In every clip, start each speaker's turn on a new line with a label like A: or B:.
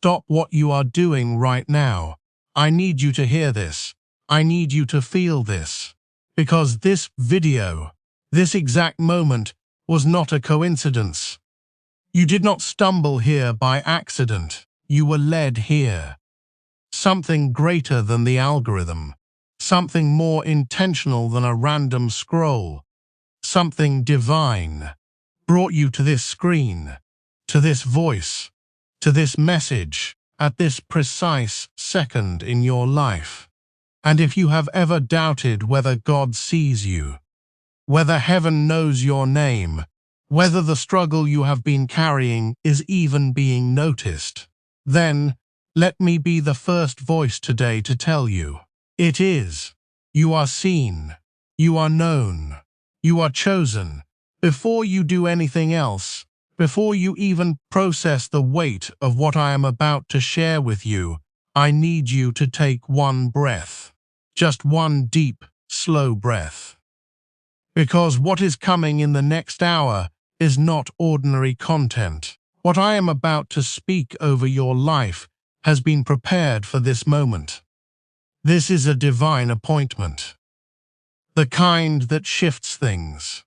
A: Stop what you are doing right now. I need you to hear this. I need you to feel this. Because this video, this exact moment, was not a coincidence. You did not stumble here by accident. You were led here. Something greater than the algorithm. Something more intentional than a random scroll. Something divine brought you to this screen, to this voice, to this message, at this precise second in your life. And if you have ever doubted whether God sees you, whether heaven knows your name, whether the struggle you have been carrying is even being noticed, then let me be the first voice today to tell you, it is. You are seen. You are known. You are chosen. Before you do anything else, before you even process the weight of what I am about to share with you, I need you to take one breath. Just one deep, slow breath. Because what is coming in the next hour is not ordinary content. What I am about to speak over your life has been prepared for this moment. This is a divine appointment. The kind that shifts things.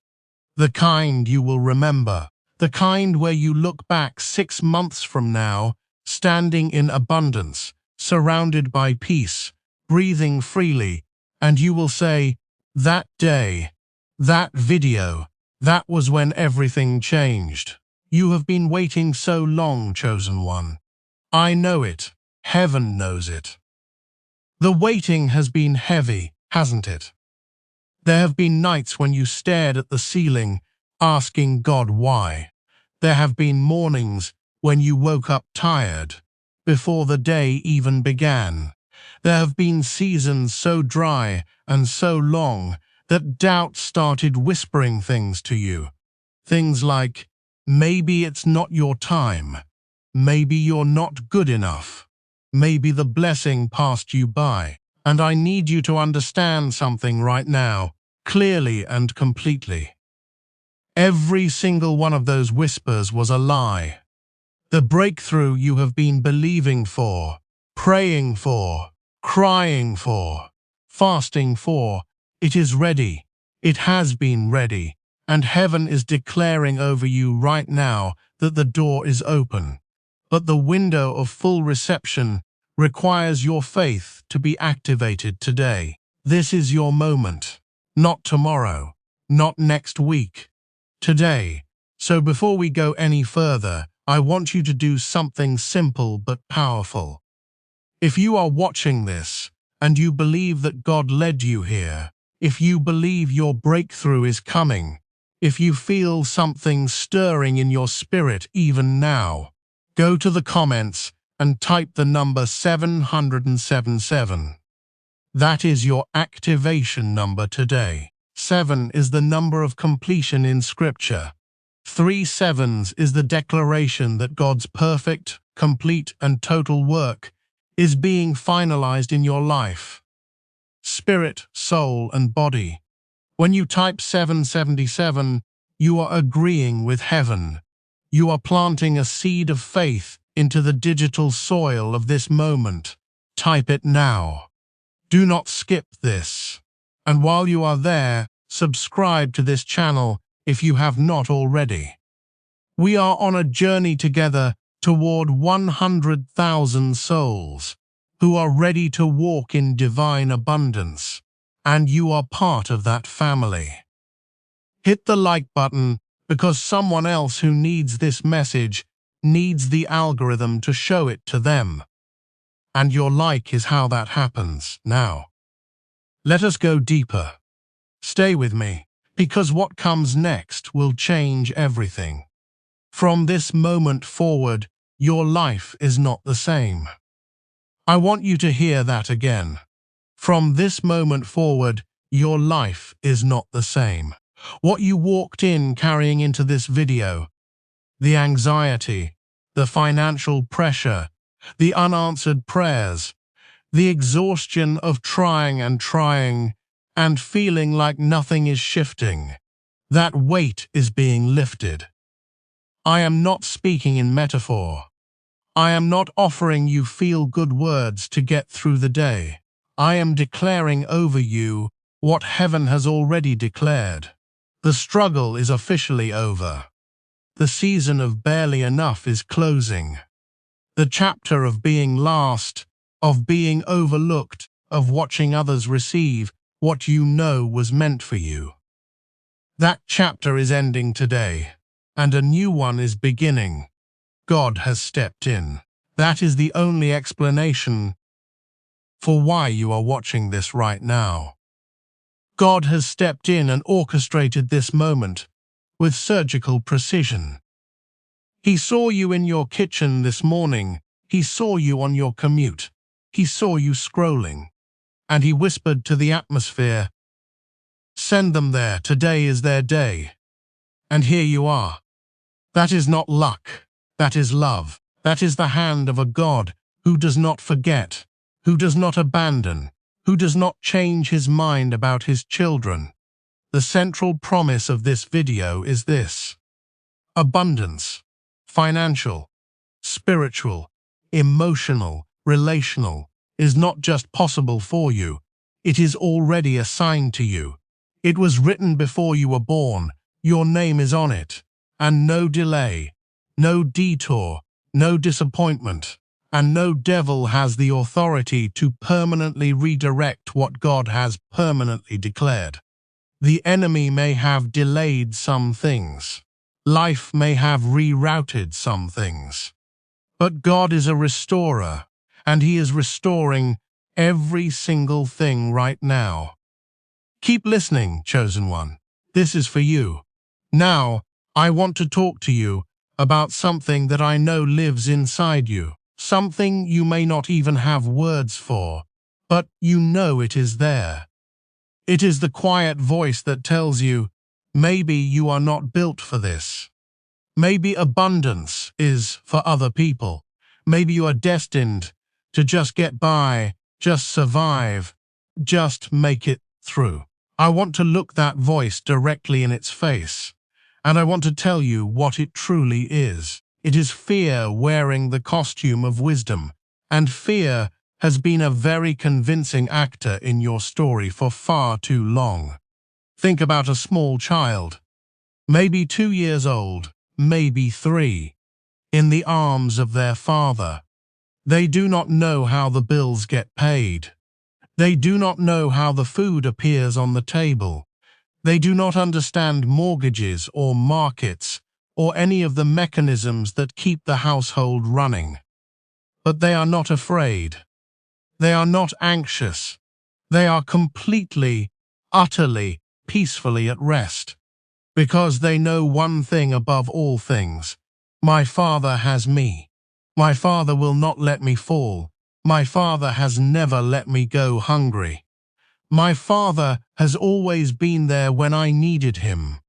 A: The kind you will remember. The kind where you look back 6 months from now, standing in abundance, surrounded by peace, breathing freely, and you will say, that day, that video, that was when everything changed. You have been waiting so long, chosen one. I know it. Heaven knows it. The waiting has been heavy, hasn't it? There have been nights when you stared at the ceiling, asking God why. There have been mornings when you woke up tired, before the day even began. There have been seasons so dry and so long that doubt started whispering things to you. Things like, maybe it's not your time. Maybe you're not good enough. Maybe the blessing passed you by. And I need you to understand something right now, clearly and completely. Every single one of those whispers was a lie. The breakthrough you have been believing for, praying for, crying for, fasting for, it is ready. It has been ready. And heaven is declaring over you right now that the door is open. But the window of full reception requires your faith to be activated today. This is your moment. Not tomorrow. Not next week. Today. So before we go any further, I want you to do something simple but powerful. If you are watching this, and you believe that God led you here, if you believe your breakthrough is coming, if you feel something stirring in your spirit even now, go to the comments and type the number 777. That is your activation number today. 7 is the number of completion in Scripture. 3 sevens is the declaration that God's perfect, complete, and total work is being finalized in your life. Spirit, soul, and body. When you type 777, you are agreeing with heaven. You are planting a seed of faith into the digital soil of this moment. Type it now. Do not skip this. And while you are there, subscribe to this channel if you have not already. We are on a journey together toward 100,000 souls who are ready to walk in divine abundance, and you are part of that family. Hit the like button because someone else who needs this message needs the algorithm to show it to them. And your like is how that happens. Now, let us go deeper. Stay with me, because what comes next will change everything. From this moment forward, your life is not the same. I want you to hear that again. From this moment forward, your life is not the same. What you walked in carrying into this video, the anxiety, the financial pressure, the unanswered prayers, the exhaustion of trying and feeling like nothing is shifting, that weight is being lifted. I am not speaking in metaphor. I am not offering you feel-good words to get through the day. I am declaring over you what heaven has already declared. The struggle is officially over. The season of barely enough is closing. The chapter of being last, of being overlooked, of watching others receive what you know was meant for you. That chapter is ending today, and a new one is beginning. God has stepped in. That is the only explanation for why you are watching this right now. God has stepped in and orchestrated this moment with surgical precision. He saw you in your kitchen this morning. He saw you on your commute. He saw you scrolling. And he whispered to the atmosphere, "Send them there. Today is their day." And here you are. That is not luck. That is love. That is the hand of a God who does not forget, who does not abandon, who does not change his mind about his children. The central promise of this video is this: abundance, financial, spiritual, emotional, relational, is not just possible for you, it is already assigned to you. It was written before you were born, your name is on it, and no delay, no detour, no disappointment, and no devil has the authority to permanently redirect what God has permanently declared. The enemy may have delayed some things. Life may have rerouted some things. But God is a restorer, and he is restoring every single thing right now. Keep listening, chosen one. This is for you. Now, I want to talk to you about something that I know lives inside you, something you may not even have words for, but you know it is there. It is the quiet voice that tells you, maybe you are not built for this. Maybe abundance is for other people. Maybe you are destined to just get by, just survive, just make it through. I want to look that voice directly in its face, and I want to tell you what it truly is. It is fear wearing the costume of wisdom, and fear has been a very convincing actor in your story for far too long. Think about a small child, maybe 2 years old, maybe 3, in the arms of their father. They do not know how the bills get paid. They do not know how the food appears on the table. They do not understand mortgages or markets or any of the mechanisms that keep the household running. But they are not afraid. They are not anxious. They are completely, utterly, peacefully at rest, because they know one thing above all things: my Father has me. My Father will not let me fall. My Father has never let me go hungry. My Father has always been there when I needed him.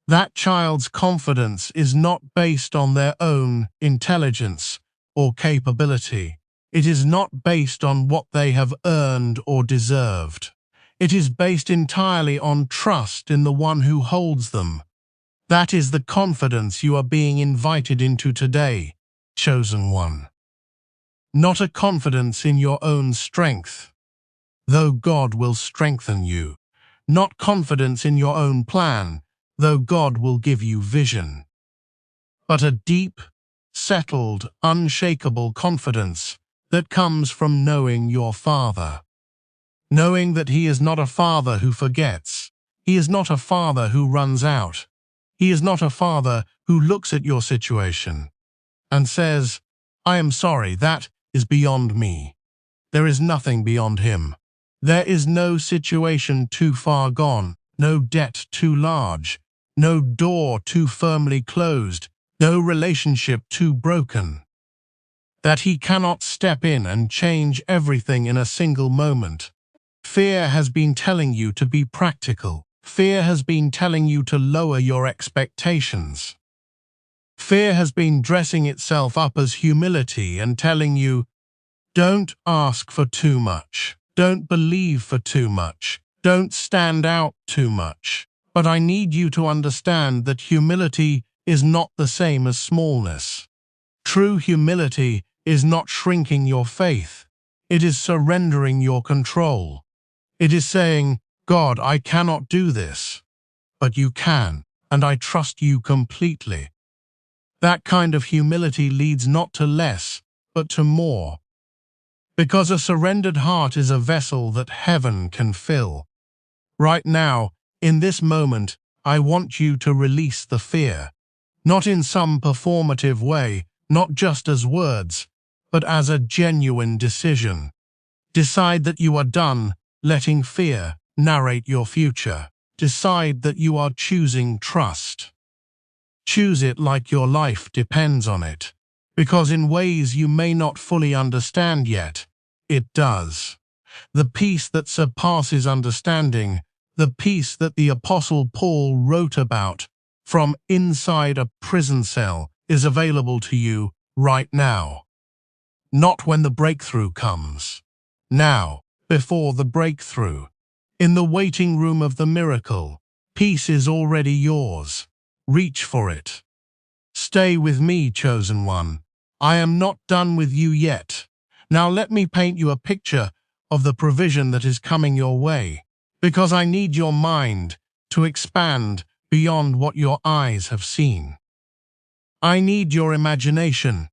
A: That child's confidence is not based on their own intelligence or capability. It is not based on what they have earned or deserved. It is based entirely on trust in the one who holds them. That is the confidence you are being invited into today, chosen one. Not a confidence in your own strength, though God will strengthen you. Not confidence in your own plan, though God will give you vision. But a deep, settled, unshakable confidence that comes from knowing your Father. Knowing that he is not a father who forgets. He is not a father who runs out. He is not a father who looks at your situation and says, "I am sorry, that is beyond me." There is nothing beyond him. There is no situation too far gone, no debt too large, no door too firmly closed, no relationship too broken, that he cannot step in and change everything in a single moment. Fear has been telling you to be practical. Fear has been telling you to lower your expectations. Fear has been dressing itself up as humility and telling you, don't ask for too much. Don't believe for too much. Don't stand out too much. But I need you to understand that humility is not the same as smallness. True humility is not shrinking your faith. It is surrendering your control. It is saying, God, I cannot do this, but you can, and I trust you completely. That kind of humility leads not to less, but to more. Because a surrendered heart is a vessel that heaven can fill. Right now, in this moment, I want you to release the fear. Not in some performative way, not just as words, but as a genuine decision. Decide that you are done letting fear narrate your future. Decide that you are choosing trust. Choose it like your life depends on it, because in ways you may not fully understand yet, it does. The peace that surpasses understanding, the peace that the Apostle Paul wrote about from inside a prison cell, is available to you right now. Not when the breakthrough comes. Now, before the breakthrough. In the waiting room of the miracle, peace is already yours. Reach for it. Stay with me, chosen one. I am not done with you yet. Now let me paint you a picture of the provision that is coming your way, because I need your mind to expand beyond what your eyes have seen. I need your imagination,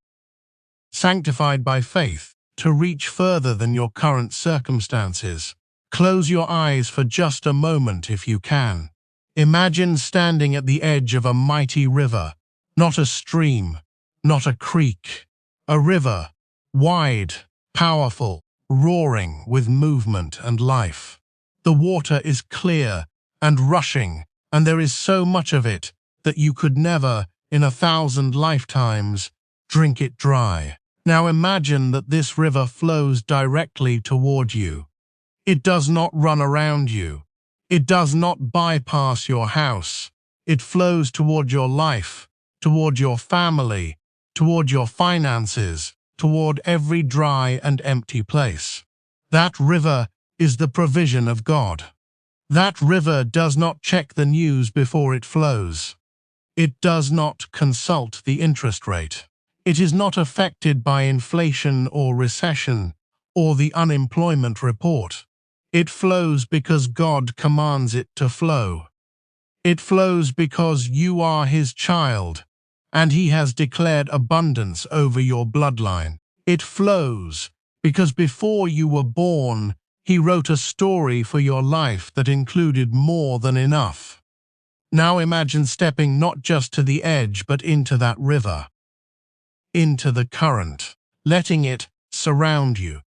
A: sanctified by faith, to reach further than your current circumstances. Close your eyes for just a moment if you can. Imagine standing at the edge of a mighty river, not a stream, not a creek, a river, wide, powerful, roaring with movement and life. The water is clear and rushing, and there is so much of it that you could never, in 1,000 lifetimes, drink it dry. Now imagine that this river flows directly toward you. It does not run around you. It does not bypass your house. It flows toward your life, toward your family, toward your finances, toward every dry and empty place. That river is the provision of God. That river does not check the news before it flows. It does not consult the interest rate. It is not affected by inflation or recession or the unemployment report. It flows because God commands it to flow. It flows because you are His child, and He has declared abundance over your bloodline. It flows because before you were born, He wrote a story for your life that included more than enough. Now imagine stepping not just to the edge, but into that river, into the current, letting it surround you,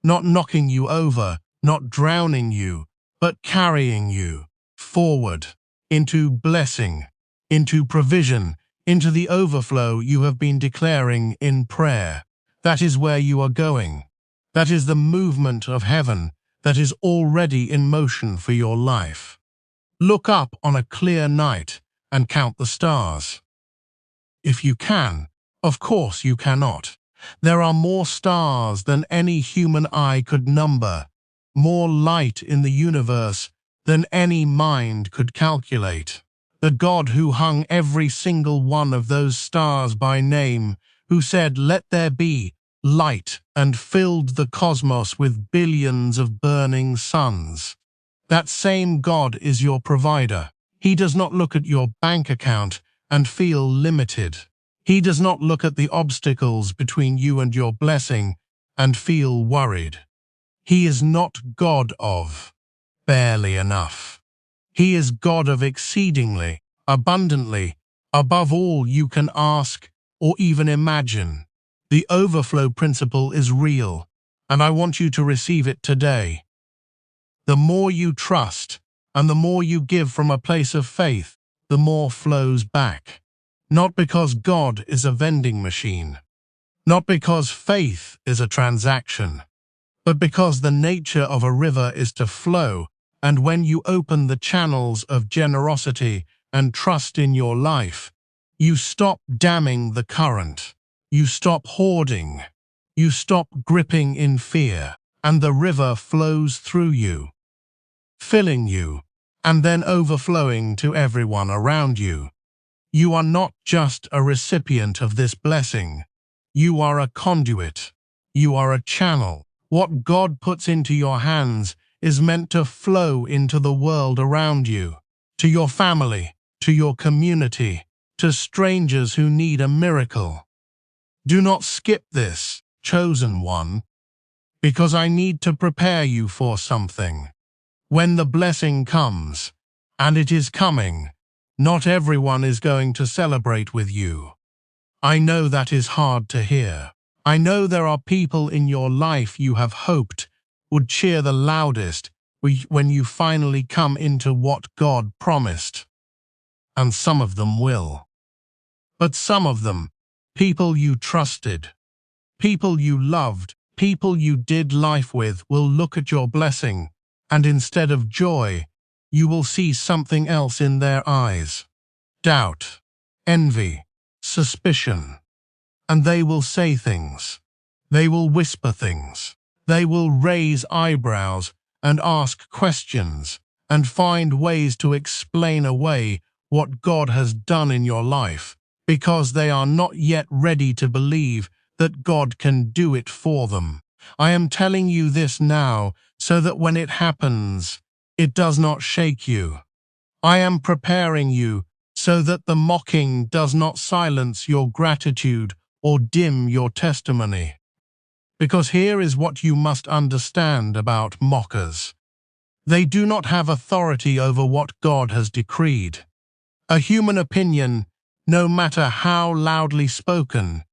A: not knocking you over, not drowning you, but carrying you forward into blessing, into provision, into the overflow you have been declaring in prayer. That is where you are going. That is the movement of heaven that is already in motion for your life. Look up on a clear night and count the stars. If you can, of course you cannot. There are more stars than any human eye could number, more light in the universe than any mind could calculate. The God who hung every single one of those stars by name, who said, "Let there be light," and filled the cosmos with billions of burning suns. That same God is your provider. He does not look at your bank account and feel limited. He does not look at the obstacles between you and your blessing and feel worried. He is not God of barely enough. He is God of exceedingly, abundantly, above all you can ask or even imagine. The overflow principle is real, and I want you to receive it today. The more you trust and the more you give from a place of faith, the more flows back. Not because God is a vending machine, not because faith is a transaction, but because the nature of a river is to flow, and when you open the channels of generosity and trust in your life, you stop damming the current, you stop hoarding, you stop gripping in fear, and the river flows through you, filling you, and then overflowing to everyone around you. You are not just a recipient of this blessing. You are a conduit. You are a channel. What God puts into your hands is meant to flow into the world around you, to your family, to your community, to strangers who need a miracle. Do not skip this, chosen one, because I need to prepare you for something. When the blessing comes, and it is coming, not everyone is going to celebrate with you. I know that is hard to hear. I know there are people in your life you have hoped would cheer the loudest when you finally come into what God promised. And some of them will. But some of them, people you trusted, people you loved, people you did life with, will look at your blessing, and instead of joy, you will see something else in their eyes. Doubt, envy, suspicion. And they will say things. They will whisper things. They will raise eyebrows and ask questions and find ways to explain away what God has done in your life, because they are not yet ready to believe that God can do it for them. I am telling you this now so that when it happens, it does not shake you. I am preparing you so that the mocking does not silence your gratitude or dim your testimony. Because here is what you must understand about mockers. They do not have authority over what God has decreed. A human opinion, no matter how loudly spoken,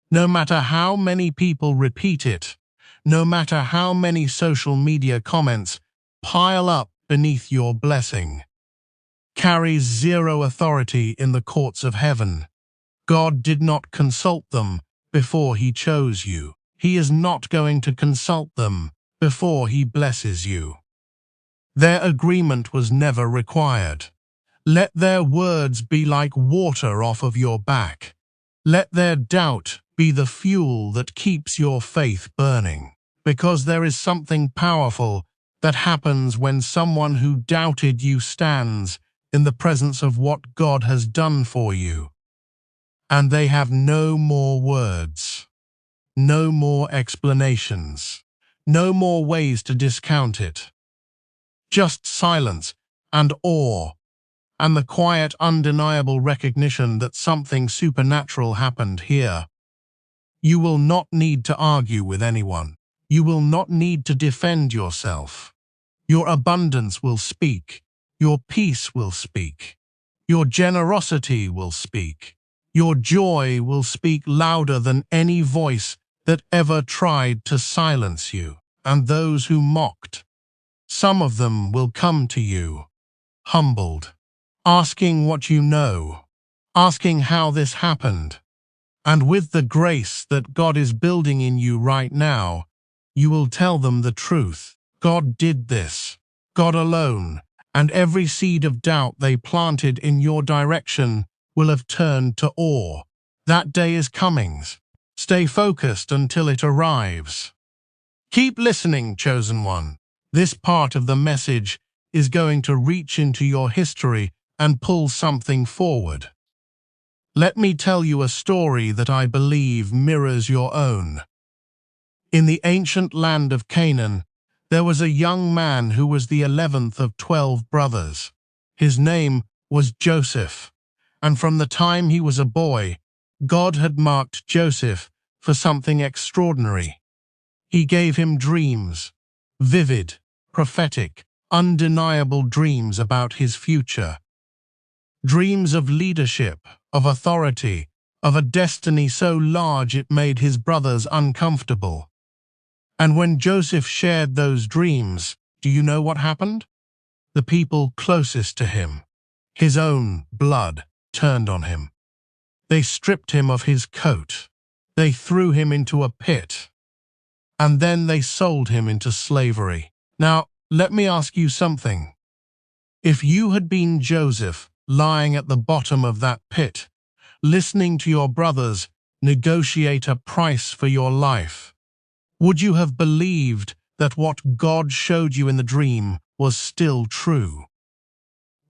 A: no matter how many people repeat it, no matter how many social media comments pile up beneath your blessing, carries zero authority in the courts of heaven. God did not consult them before He chose you. He is not going to consult them before He blesses you. Their agreement was never required. Let their words be like water off of your back. Let their doubt be the fuel that keeps your faith burning. Because there is something powerful that happens when someone who doubted you stands in the presence of what God has done for you. And they have no more words, no more explanations, no more ways to discount it. Just silence and awe, and the quiet, undeniable recognition that something supernatural happened here. You will not need to argue with anyone. You will not need to defend yourself. Your abundance will speak. Your peace will speak. Your generosity will speak. Your joy will speak louder than any voice that ever tried to silence you. And those who mocked, some of them will come to you, humbled, asking what you know, asking how this happened. And with the grace that God is building in you right now, you will tell them the truth. God did this, God alone, and every seed of doubt they planted in your direction will have turned to awe. That day is coming. Stay focused until it arrives. Keep listening, chosen one. This part of the message is going to reach into your history and pull something forward. Let me tell you a story that I believe mirrors your own. In the ancient land of Canaan, there was a young man who was the 11th of 12 brothers. His name was Joseph, and from the time he was a boy, God had marked Joseph for something extraordinary. He gave him dreams, vivid, prophetic, undeniable dreams about his future. Dreams of leadership, of authority, of a destiny so large it made his brothers uncomfortable. And when Joseph shared those dreams, do you know what happened? The people closest to him, his own blood, turned on him. They stripped him of his coat. They threw him into a pit. And then they sold him into slavery. Now, let me ask you something. If you had been Joseph, lying at the bottom of that pit, listening to your brothers negotiate a price for your life, would you have believed that what God showed you in the dream was still true?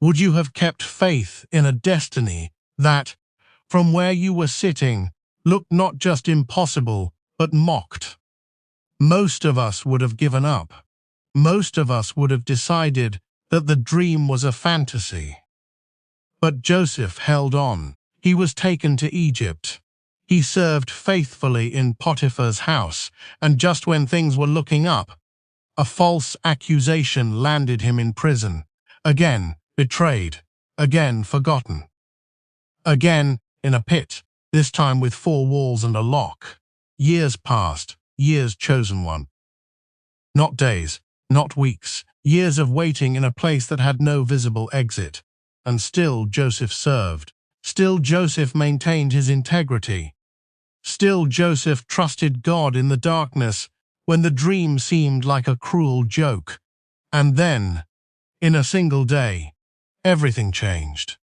A: Would you have kept faith in a destiny that, from where you were sitting, looked not just impossible, but mocked. Most of us would have given up. Most of us would have decided that the dream was a fantasy. But Joseph held on. He was taken to Egypt. He served faithfully in Potiphar's house, and just when things were looking up, a false accusation landed him in prison. Again betrayed, again forgotten. Again in a pit, this time with 4 walls and a lock. Years passed, years chosen one. Not days, not weeks, years of waiting in a place that had no visible exit. And still Joseph served. Still Joseph maintained his integrity. Still Joseph trusted God in the darkness when the dream seemed like a cruel joke. And then, in a single day, everything changed.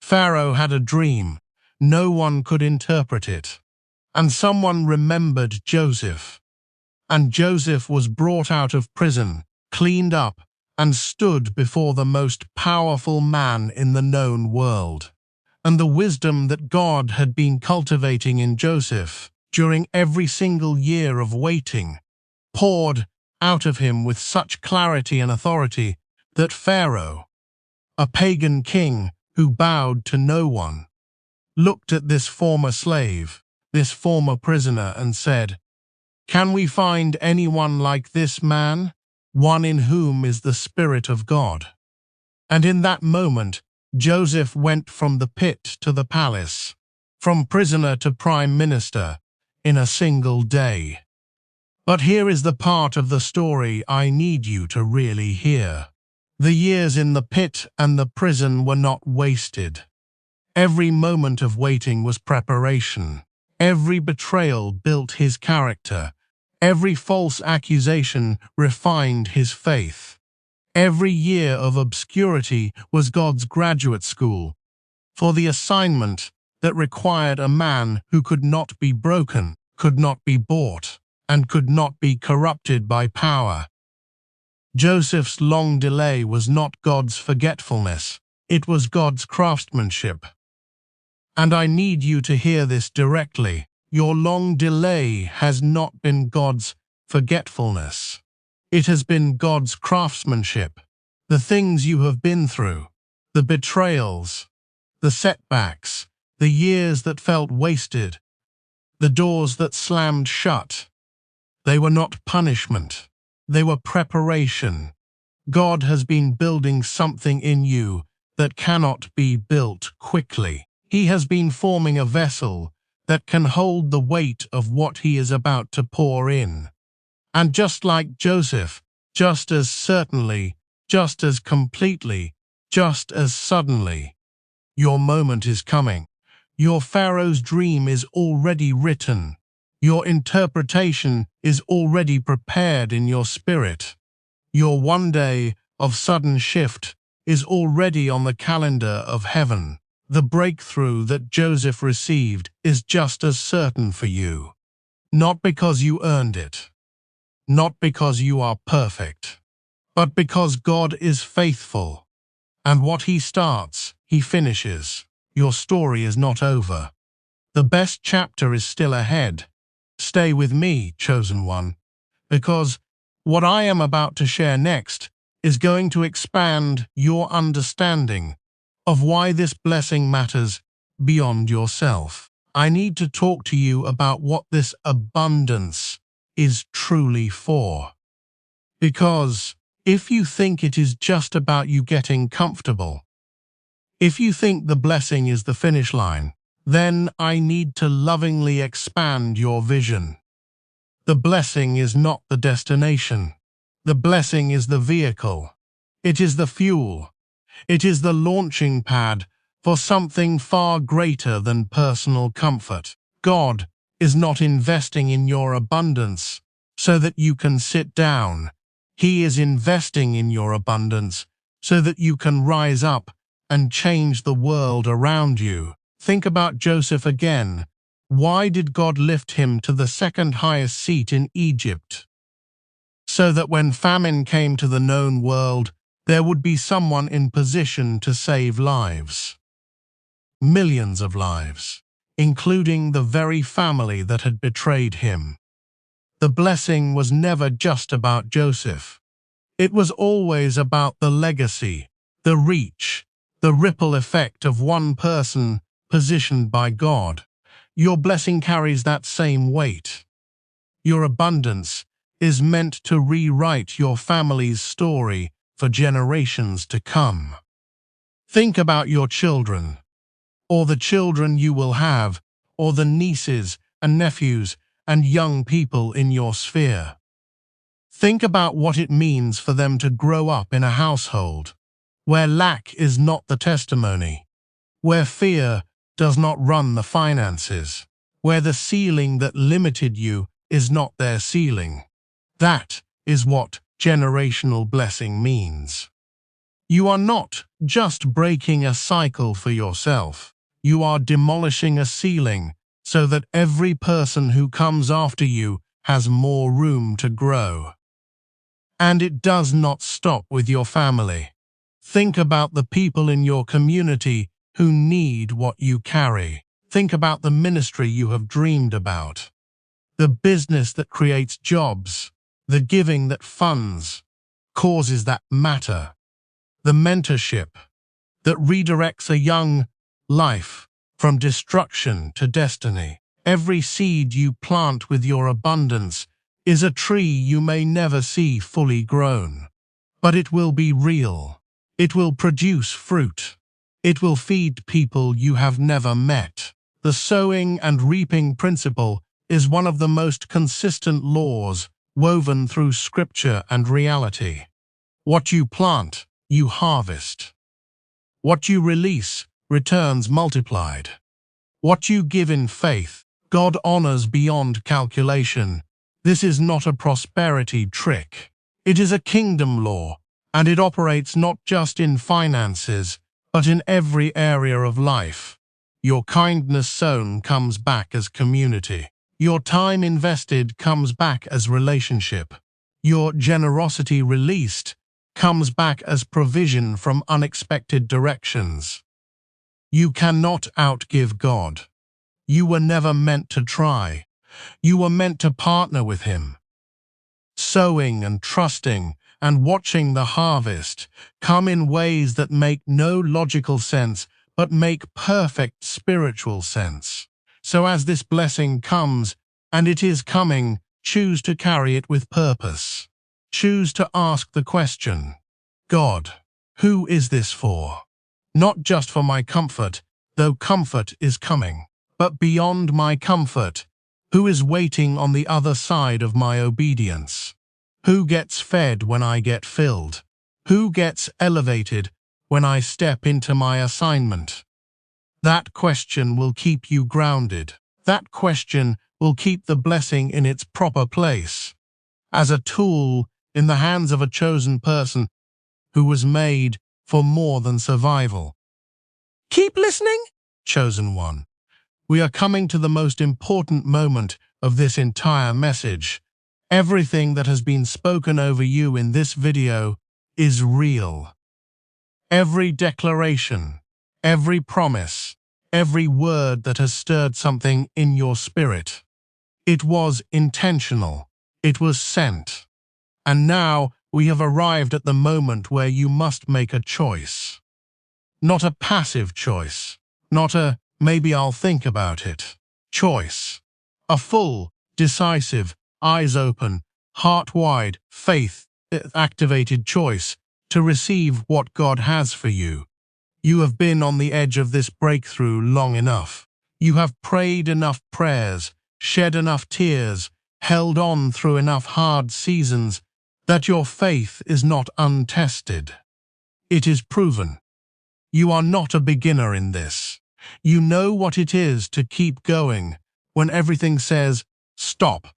A: Pharaoh had a dream. No one could interpret it. And someone remembered Joseph. And Joseph was brought out of prison, cleaned up, and stood before the most powerful man in the known world. And the wisdom that God had been cultivating in Joseph during every single year of waiting poured out of him with such clarity and authority that Pharaoh, a pagan king who bowed to no one, looked at this former slave, this former prisoner, and said, "Can we find anyone like this man? One in whom is the Spirit of God." And in that moment, Joseph went from the pit to the palace, from prisoner to prime minister, in a single day. But here is the part of the story I need you to really hear. The years in the pit and the prison were not wasted. Every moment of waiting was preparation. Every betrayal built his character. Every false accusation refined his faith. Every year of obscurity was God's graduate school for the assignment that required a man who could not be broken, could not be bought, and could not be corrupted by power. Joseph's long delay was not God's forgetfulness, it was God's craftsmanship. And I need you to hear this directly. Your long delay has not been God's forgetfulness. It has been God's craftsmanship. The things you have been through, the betrayals, the setbacks, the years that felt wasted, the doors that slammed shut, they were not punishment. They were preparation. God has been building something in you that cannot be built quickly. He has been forming a vessel that can hold the weight of what he is about to pour in. And just like Joseph, just as certainly, just as completely, just as suddenly, your moment is coming. Your Pharaoh's dream is already written. Your interpretation is already prepared in your spirit. Your one day of sudden shift is already on the calendar of heaven. The breakthrough that Joseph received is just as certain for you. Not because you earned it, not because you are perfect, but because God is faithful. And what he starts, he finishes. Your story is not over. The best chapter is still ahead. Stay with me, chosen one, because what I am about to share next is going to expand your understanding of why this blessing matters beyond yourself. I need to talk to you about what this abundance is truly for. Because if you think it is just about you getting comfortable, if you think the blessing is the finish line, then I need to lovingly expand your vision. The blessing is not the destination. The blessing is the vehicle. It is the fuel. It is the launching pad for something far greater than personal comfort. God is not investing in your abundance so that you can sit down. He is investing in your abundance so that you can rise up and change the world around you. Think about Joseph again. Why did God lift him to the second highest seat in Egypt? So that when famine came to the known world, there would be someone in position to save lives. Millions of lives. including the very family that had betrayed him. The blessing was never just about Joseph. It was always about the legacy, the reach, the ripple effect of one person positioned by God. Your blessing carries that same weight. Your abundance is meant to rewrite your family's story for generations to come. Think about your children, or the children you will have, or the nieces and nephews and young people in your sphere. Think about what it means for them to grow up in a household where lack is not the testimony, where fear does not run the finances, where the ceiling that limited you is not their ceiling. That is what generational blessing means. You are not just breaking a cycle for yourself. You are demolishing a ceiling so that every person who comes after you has more room to grow. And it does not stop with your family. Think about the people in your community who need what you carry. Think about the ministry you have dreamed about, the business that creates jobs, the giving that funds causes that matter, the mentorship that redirects a young life from destruction to destiny. Every seed you plant with your abundance is a tree you may never see fully grown, but it will be real. It will produce fruit. It will feed people you have never met. The sowing and reaping principle is one of the most consistent laws woven through scripture and reality. What you plant, you harvest. What you release returns multiplied. What you give in faith, God honors beyond calculation. This is not a prosperity trick. It is a kingdom law, and it operates not just in finances, but in every area of life. Your kindness sown comes back as community. Your time invested comes back as relationship. Your generosity released comes back as provision from unexpected directions. You cannot outgive God. You were never meant to try. You were meant to partner with Him. Sowing and trusting and watching the harvest come in ways that make no logical sense but make perfect spiritual sense. So as this blessing comes, and it is coming, choose to carry it with purpose. Choose to ask the question, God, who is this for? Not just for my comfort, though comfort is coming, but beyond my comfort, who is waiting on the other side of my obedience? Who gets fed when I get filled? Who gets elevated when I step into my assignment? That question will keep you grounded. That question will keep the blessing in its proper place, as a tool in the hands of a chosen person who was made for more than survival. Keep listening, chosen one. We are coming to the most important moment of this entire message. Everything that has been spoken over you in this video is real. Every declaration, every promise, every word that has stirred something in your spirit. It was intentional. It was sent. And now we have arrived at the moment where you must make a choice. Not a passive choice. Not a maybe I'll think about it choice. A full, decisive, eyes open, heart wide, faith-activated choice to receive what God has for you. You have been on the edge of this breakthrough long enough. You have prayed enough prayers, shed enough tears, held on through enough hard seasons that your faith is not untested. It is proven. You are not a beginner in this. You know what it is to keep going when everything says, stop.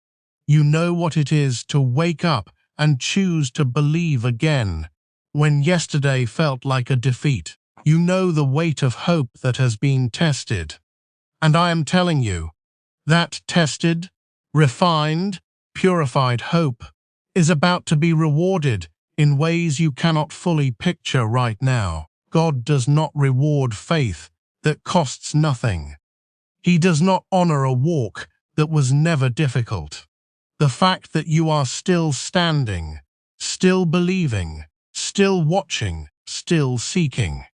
A: You know what it is to wake up and choose to believe again when yesterday felt like a defeat. You know the weight of hope that has been tested. And I am telling you, that tested, refined, purified hope is about to be rewarded in ways you cannot fully picture right now. God does not reward faith that costs nothing. He does not honor a walk that was never difficult. The fact that you are still standing, still believing, still watching, still seeking,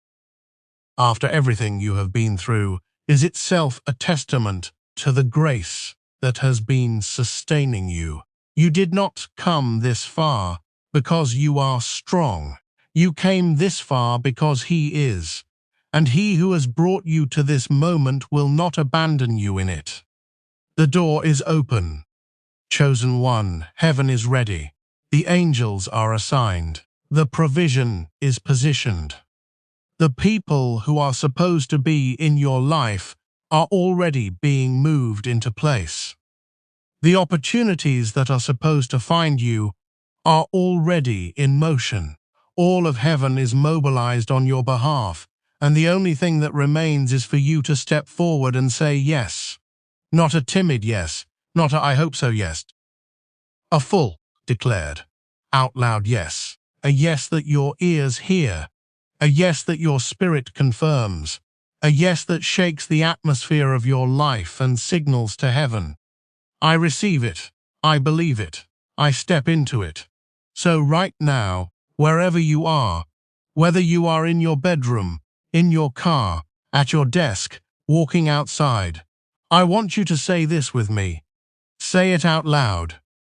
A: after everything you have been through, is itself a testament to the grace that has been sustaining you. You did not come this far because you are strong. You came this far because He is, and He who has brought you to this moment will not abandon you in it. The door is open. Chosen one, heaven is ready. The angels are assigned. The provision is positioned. The people who are supposed to be in your life are already being moved into place. The opportunities that are supposed to find you are already in motion. All of heaven is mobilized on your behalf, and the only thing that remains is for you to step forward and say yes. Not a timid yes, not a I hope so yes. A full, declared, out loud yes. A yes that your ears hear. A yes that your spirit confirms. A yes that shakes the atmosphere of your life and signals to heaven. I receive it. I believe it. I step into it. So right now, wherever you are, whether you are in your bedroom, in your car, at your desk, walking outside, I want you to say this with me. Say it out loud.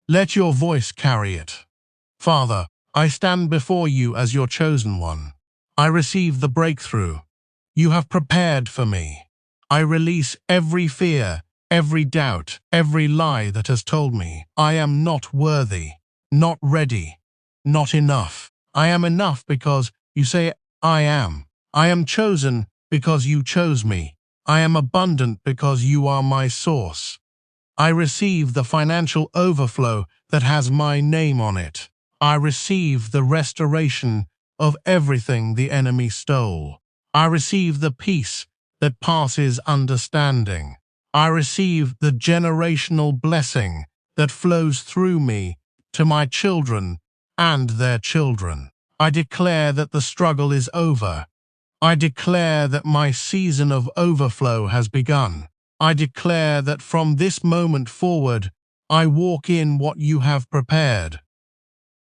A: Let your voice carry it. Father, I stand before you as your chosen one. I receive the breakthrough you have prepared for me. I release every fear, every doubt, every lie that has told me I am not worthy, not ready, not enough. I am enough because you say I am. I am chosen because you chose me. I am abundant because you are my source. I receive the financial overflow that has my name on it. I receive the restoration of everything the enemy stole. I receive the peace that passes understanding. I receive the generational blessing that flows through me to my children and their children. I declare that the struggle is over. I declare that my season of overflow has begun. I declare that from this moment forward, I walk in what you have prepared.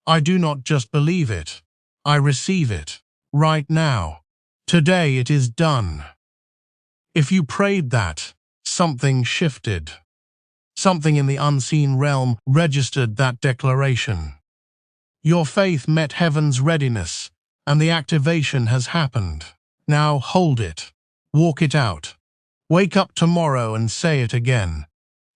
A: I do not just believe it, I receive it, right now. Today it is done. If you prayed that, something shifted. Something in the unseen realm registered that declaration. Your faith met heaven's readiness, and the activation has happened. Now hold it. Walk it out. Wake up tomorrow and say it again.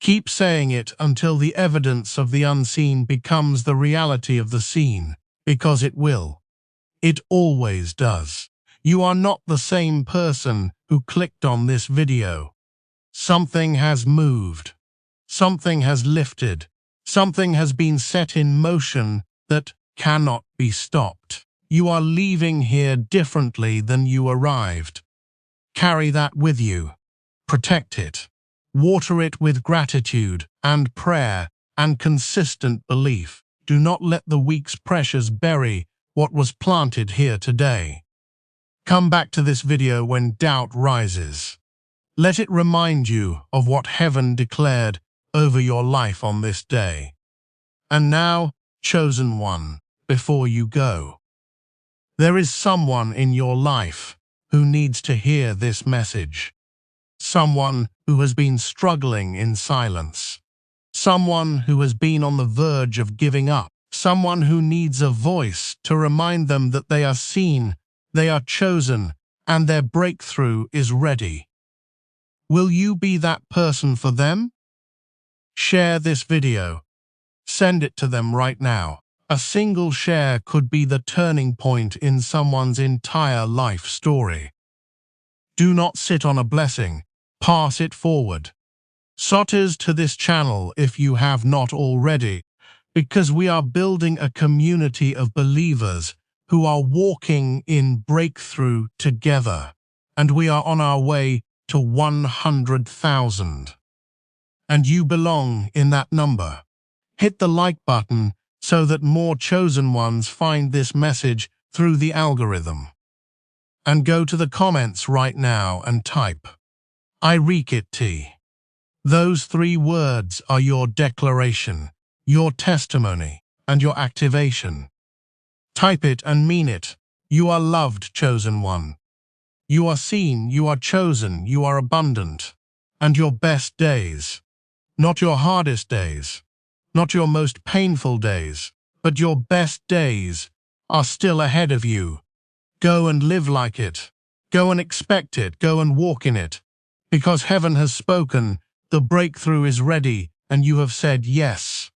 A: Keep saying it until the evidence of the unseen becomes the reality of the seen, because it will. It always does. You are not the same person who clicked on this video. Something has moved. Something has lifted. Something has been set in motion that cannot be stopped. You are leaving here differently than you arrived. Carry that with you. Protect it. Water it with gratitude and prayer and consistent belief. Do not let the week's pressures bury what was planted here today. Come back to this video when doubt rises. Let it remind you of what heaven declared over your life on this day. And now, chosen one, before you go, there is someone in your life who needs to hear this message. Someone who has been struggling in silence. Someone who has been on the verge of giving up. Someone who needs a voice to remind them that they are seen, they are chosen, and their breakthrough is ready. Will you be that person for them? Share this video. Send it to them right now. A single share could be the turning point in someone's entire life story. Do not sit on a blessing. Pass it forward. Subscribe to this channel if you have not already, because we are building a community of believers who are walking in breakthrough together, and we are on our way to 100,000. And you belong in that number. Hit the like button so that more chosen ones find this message through the algorithm. And go to the comments right now and type, I reek it tea. Those 3 words are your declaration, your testimony, and your activation. Type it and mean it. You are loved, chosen one. You are seen, you are chosen, you are abundant. And your best days, not your hardest days, not your most painful days, but your best days are still ahead of you. Go and live like it. Go and expect it. Go and walk in it. Because heaven has spoken, the breakthrough is ready, and you have said yes.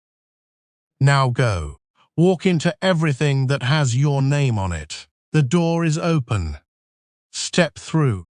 A: Now go. Walk into everything that has your name on it. The door is open. Step through.